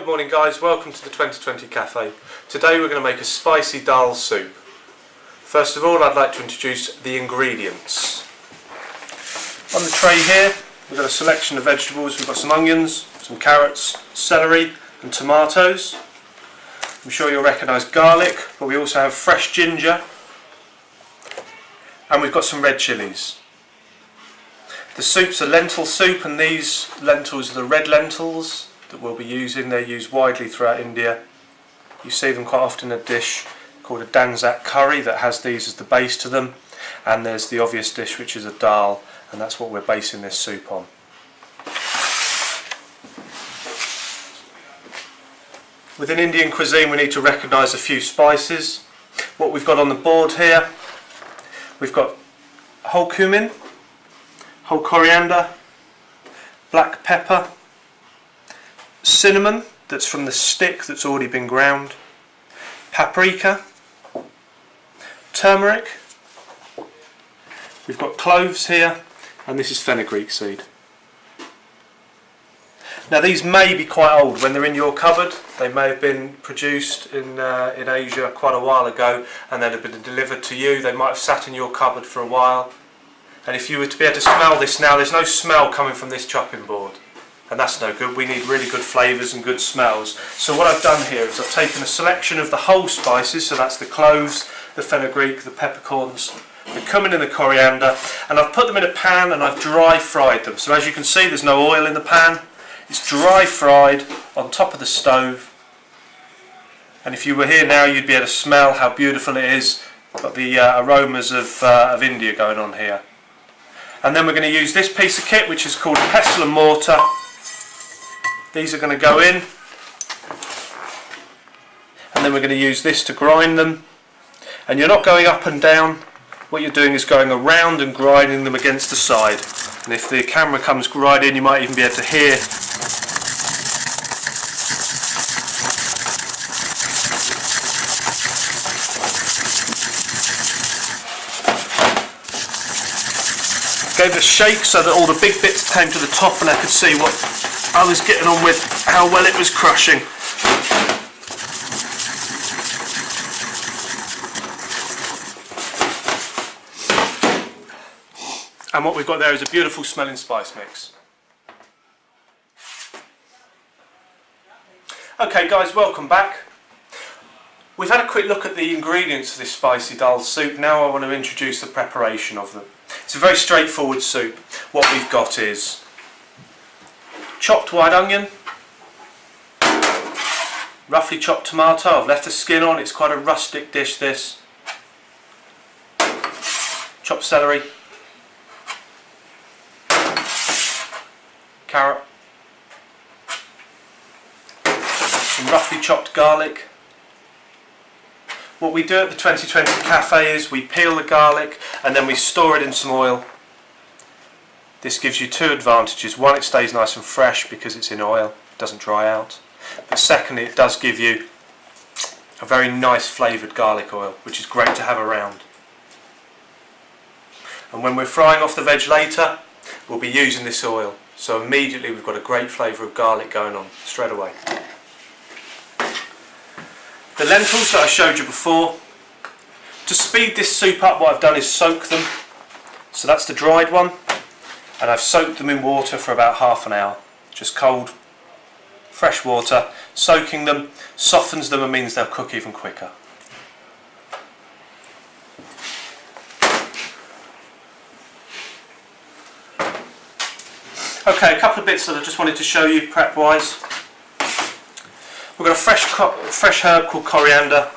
Good morning guys, welcome to the 2020 Cafe. Today we're going to make a spicy dal soup. First of all, I'd like to introduce the ingredients. On the tray here we've got a selection of vegetables. We've got some onions, some carrots, celery and tomatoes. I'm sure you'll recognise garlic, but we also have fresh ginger and we've got some red chillies. The soup's a lentil soup, and these lentils are the red lentils that we'll be using. They're used widely throughout India. You see them quite often in a dish called a Danzak curry that has these as the base to them, and there's the obvious dish which is a dal, and that's what we're basing this soup on. Within Indian cuisine we need to recognise a few spices. What we've got on the board here, we've got whole cumin, whole coriander, black pepper, cinnamon that's from the stick that's already been ground, paprika, turmeric, we've got cloves here, and this is fenugreek seed. Now these may be quite old. When they're in your cupboard, they may have been produced in Asia quite a while ago and then have been delivered to you. They might have sat in your cupboard for a while. And if you were to be able to smell this now, there's no smell coming from this chopping board. And that's no good. We need really good flavours and good smells. So what I've done here is I've taken a selection of the whole spices, so that's the cloves, the fenugreek, the peppercorns, the cumin and the coriander, and I've put them in a pan and I've dry fried them. So as you can see, there's no oil in the pan. It's dry fried on top of the stove. And if you were here now, you'd be able to smell how beautiful it is. Got the aromas of India going on here. And then we're going to use this piece of kit, which is called a pestle and mortar. These are going to go in, and then we're going to use this to grind them. And you're not going up and down, what you're doing is going around and grinding them against the side. And if the camera comes right in, you might even be able to hear gave it a shake so that all the big bits came to the top and I could see what I was getting on with, how well it was crushing. And what we've got there is a beautiful smelling spice mix. Okay guys, welcome back. We've had a quick look at the ingredients of this spicy dal soup. Now I want to introduce the preparation of them. It's a very straightforward soup. What we've got is chopped white onion, roughly chopped tomato. I've left the skin on, it's quite a rustic dish this. Chopped celery, carrot, some roughly chopped garlic. What we do at the 2020 Cafe is we peel the garlic and then we store it in some oil. This gives you two advantages. One, it stays nice and fresh because it's in oil, it doesn't dry out. But secondly, it does give you a very nice flavoured garlic oil, which is great to have around. And when we're frying off the veg later, we'll be using this oil. So immediately we've got a great flavour of garlic going on straight away. The lentils that I showed you before, to speed this soup up, what I've done is soak them. So that's the dried one, and I've soaked them in water for about half an hour. Just cold, fresh water. Soaking them softens them and means they'll cook even quicker. Okay, a couple of bits that I just wanted to show you prep wise. We've got a fresh herb called coriander,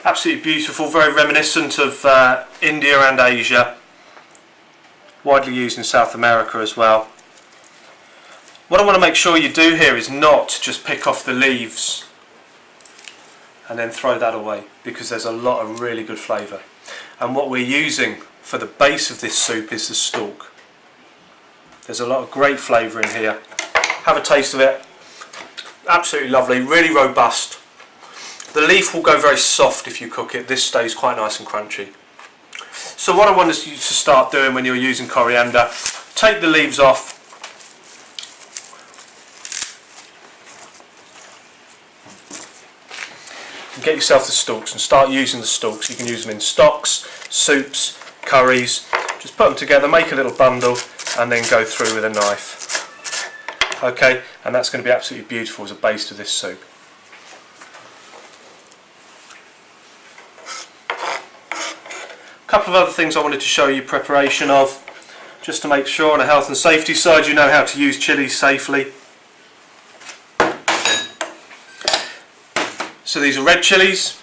absolutely beautiful, very reminiscent of India and Asia, widely used in South America as well. What I want to make sure you do here is not just pick off the leaves and then throw that away, because there's a lot of really good flavour. And what we're using for the base of this soup is the stalk. There's a lot of great flavour in here. Have a taste of it. Absolutely lovely, really robust. The leaf will go very soft if you cook it. This stays quite nice and crunchy. So what I want you to start doing when you're using coriander, take the leaves off, get yourself the stalks and start using the stalks. You can use them in stocks, soups, curries. Just put them together, make a little bundle, and then go through with a knife. Okay, and that's going to be absolutely beautiful as a base to this soup. A couple of other things I wanted to show you preparation of, just to make sure on a health and safety side you know how to use chilies safely. So these are red chilies.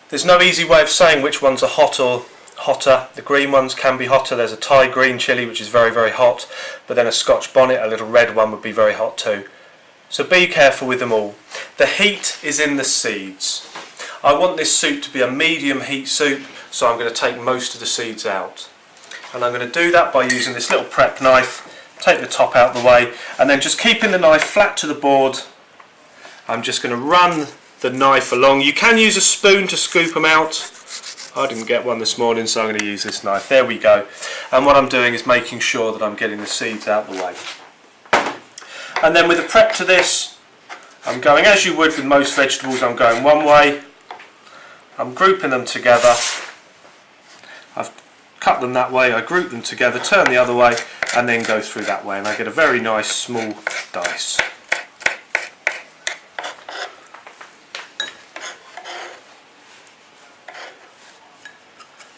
There's no easy way of saying which ones are hot or hotter. The green ones can be hotter. There's a Thai green chilli which is very, very hot, but then a Scotch bonnet, a little red one, would be very hot too. So be careful with them all. The heat is in the seeds. I want this soup to be a medium heat soup, so I'm going to take most of the seeds out. And I'm going to do that by using this little prep knife, take the top out of the way, and then just keeping the knife flat to the board, I'm just going to run the knife along. You can use a spoon to scoop them out. I didn't get one this morning, so I'm going to use this knife. There we go. And what I'm doing is making sure that I'm getting the seeds out the way. And then with the prep to this, I'm going as you would with most vegetables. I'm going one way, I'm grouping them together, I've cut them that way, I group them together, turn the other way, and then go through that way, and I get a very nice small dice.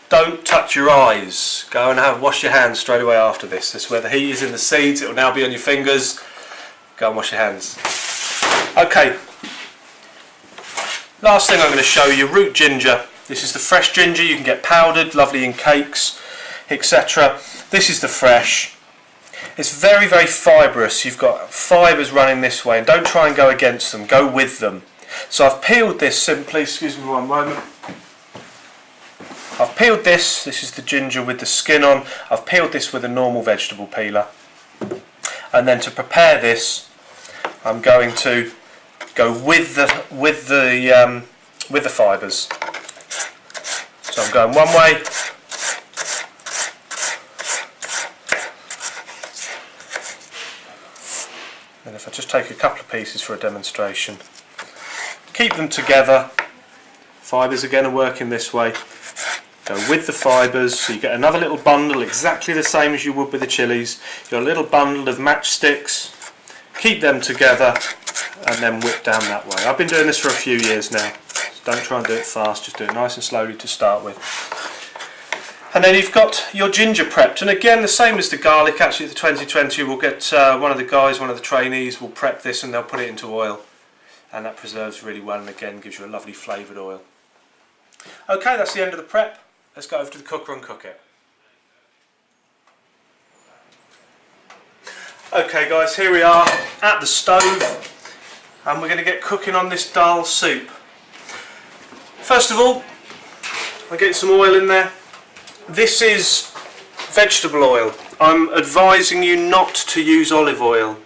Don't touch your eyes. Go and wash your hands straight away after this. This is where the heat is in the seeds. It will now be on your fingers. Go and wash your hands. Okay. Last thing I'm going to show you, root ginger. This is the fresh ginger. You can get powdered, lovely in cakes, etc. This is the fresh. It's very, very fibrous. You've got fibres running this way, and don't try and go against them. Go with them. So I've peeled this simply. Excuse me one moment. I've peeled this is the ginger with the skin on. I've peeled this with a normal vegetable peeler. And then to prepare this, I'm going to go with the fibres. So I'm going one way, and if I just take a couple of pieces for a demonstration, keep them together. Fibres again are working this way. Go with the fibres, so you get another little bundle exactly the same as you would with the chilies. You've got a little bundle of matchsticks, keep them together and then whip down that way. I've been doing this for a few years now, so don't try and do it fast, just do it nice and slowly to start with. And then you've got your ginger prepped, and again the same as the garlic. Actually at the 2020 we'll get one of the trainees will prep this and they'll put it into oil, and that preserves really well and again gives you a lovely flavoured oil. Okay, that's the end of the prep. Let's go over to the cooker and cook it. Okay guys, here we are at the stove and we're going to get cooking on this dal soup. First of all, I'll get some oil in there. This is vegetable oil. I'm advising you not to use olive oil.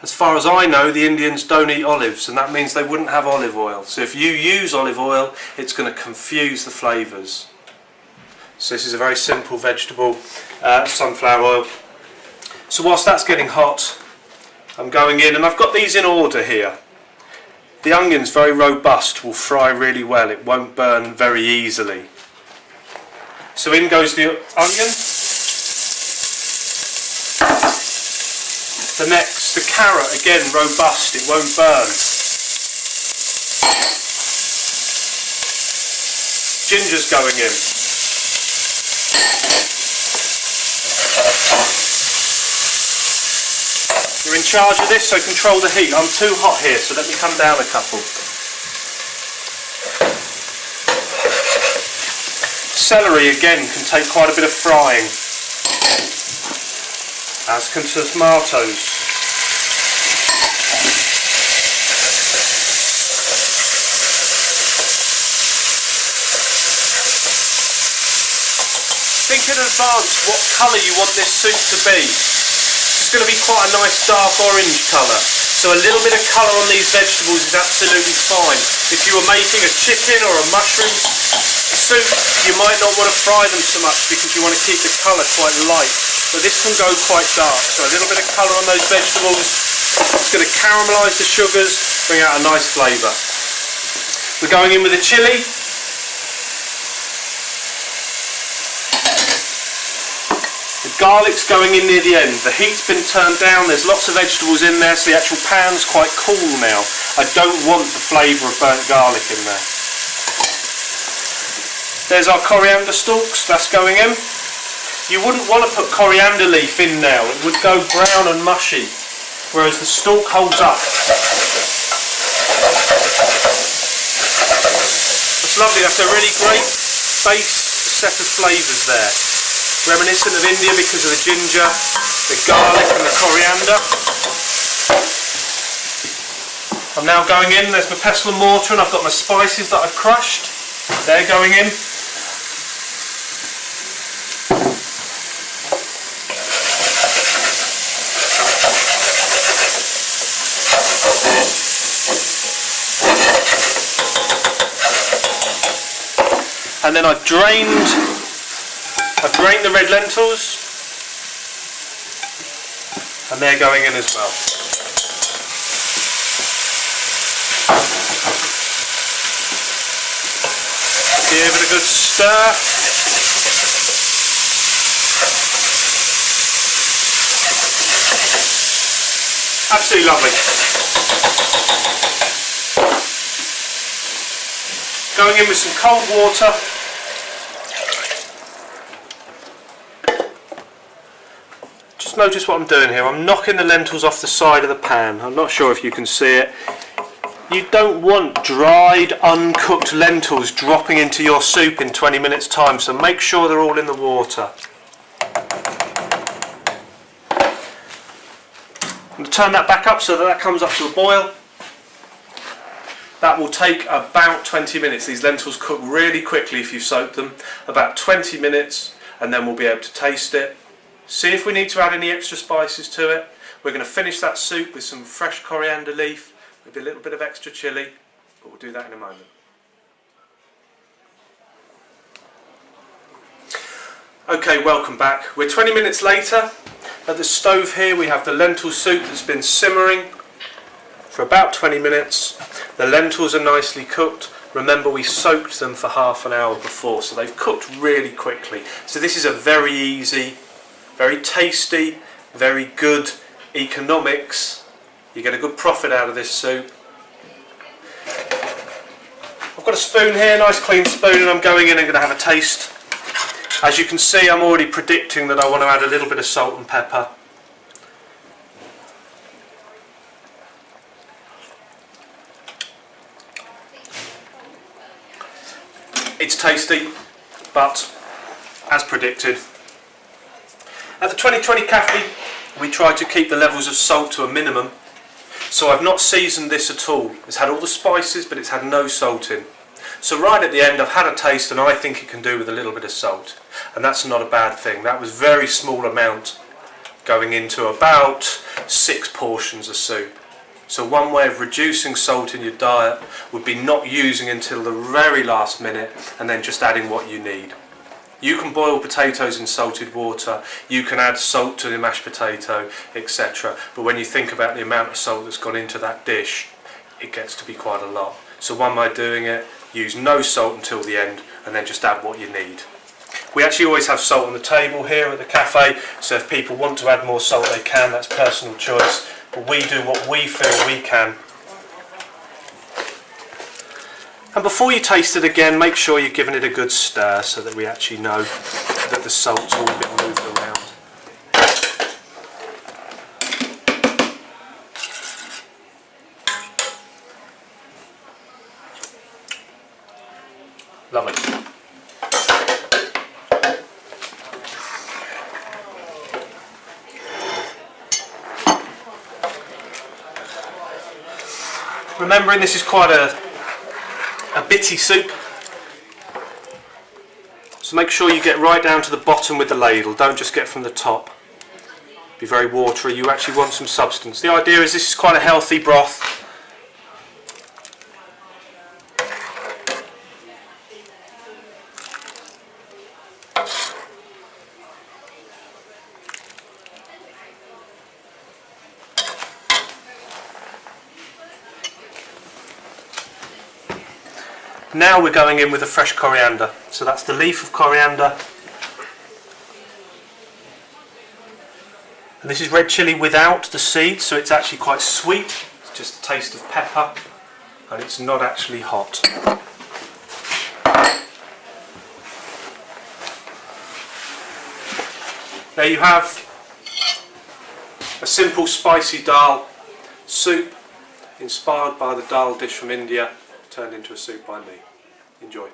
As far as I know, the Indians don't eat olives, and that means they wouldn't have olive oil. So if you use olive oil, it's going to confuse the flavours. So this is a very simple vegetable sunflower oil. So whilst that's getting hot, I'm going in, and I've got these in order here. The onion's very robust, will fry really well, it won't burn very easily. So in goes the onion. The next, the carrot, again robust, it won't burn. Ginger's going in. You're in charge of this, so control the heat. I'm too hot here, so let me come down a couple. Celery again can take quite a bit of frying, as can tomatoes. Think in advance what colour you want this soup to be. It's going to be quite a nice dark orange colour, so a little bit of colour on these vegetables is absolutely fine. If you were making a chicken or a mushroom soup, you might not want to fry them so much because you want to keep the colour quite light, but this can go quite dark, so a little bit of colour on those vegetables It's going to caramelise the sugars, bring out a nice flavour. We're going in with the chilli. The garlic's going in near the end. The heat's been turned down, there's lots of vegetables in there, so the actual pan's quite cool now. I don't want the flavour of burnt garlic in there. There's our coriander stalks, that's going in. You wouldn't want to put coriander leaf in now, it would go brown and mushy, whereas the stalk holds up. It's lovely, that's a really great base set of flavours there. Reminiscent of India because of the ginger, the garlic and the coriander. I'm now going in, there's my pestle and mortar, and I've got my spices that I've crushed. They're going in. And then I've drained the red lentils, and they're going in as well. Give it a good stir. Absolutely lovely. Going in with some cold water. Just notice what I'm doing here. I'm knocking the lentils off the side of the pan. I'm not sure if you can see it. You don't want dried, uncooked lentils dropping into your soup in 20 minutes time, so make sure they're all in the water. I'm going to turn that back up so that comes up to a boil. That will take about 20 minutes. These lentils cook really quickly if you soak them. About 20 minutes, and then we'll be able to taste it. See if we need to add any extra spices to it. We're going to finish that soup with some fresh coriander leaf, maybe a little bit of extra chilli, but we'll do that in a moment. Okay, welcome back. We're 20 minutes later. At the stove here we have the lentil soup that's been simmering for about 20 minutes. The lentils are nicely cooked. Remember, we soaked them for half an hour before, so they've cooked really quickly. So this is a very easy, very tasty, very good economics. You get a good profit out of this soup. I've got a spoon here, nice clean spoon, and I'm going in and going to have a taste. As you can see, I'm already predicting that I want to add a little bit of salt and pepper. It's tasty, but as predicted. At the 2020 Cafe, we tried to keep the levels of salt to a minimum, so I've not seasoned this at all. It's had all the spices, but it's had no salt in. So right at the end, I've had a taste, and I think it can do with a little bit of salt, and that's not a bad thing. That was a very small amount going into about 6 portions of soup. So one way of reducing salt in your diet would be not using until the very last minute and then just adding what you need. You can boil potatoes in salted water, you can add salt to the mashed potato, etc. But when you think about the amount of salt that's gone into that dish, it gets to be quite a lot. So one way of doing it, use no salt until the end and then just add what you need. We actually always have salt on the table here at the cafe, so if people want to add more salt they can, that's personal choice. But we do what we feel we can. And before you taste it again, make sure you're giving it a good stir so that we actually know that the salt's all a bit moved around. Lovely. Remembering this is quite a bitty soup, so make sure you get right down to the bottom with the ladle, don't just get from the top. Be very watery, you actually want some substance. The idea is this is quite a healthy broth. Now we're going in with a fresh coriander. So that's the leaf of coriander. And this is red chilli without the seeds, so it's actually quite sweet. It's just a taste of pepper, and it's not actually hot. There you have a simple spicy dal soup inspired by the dal dish from India, turned into a soup by me. Enjoy.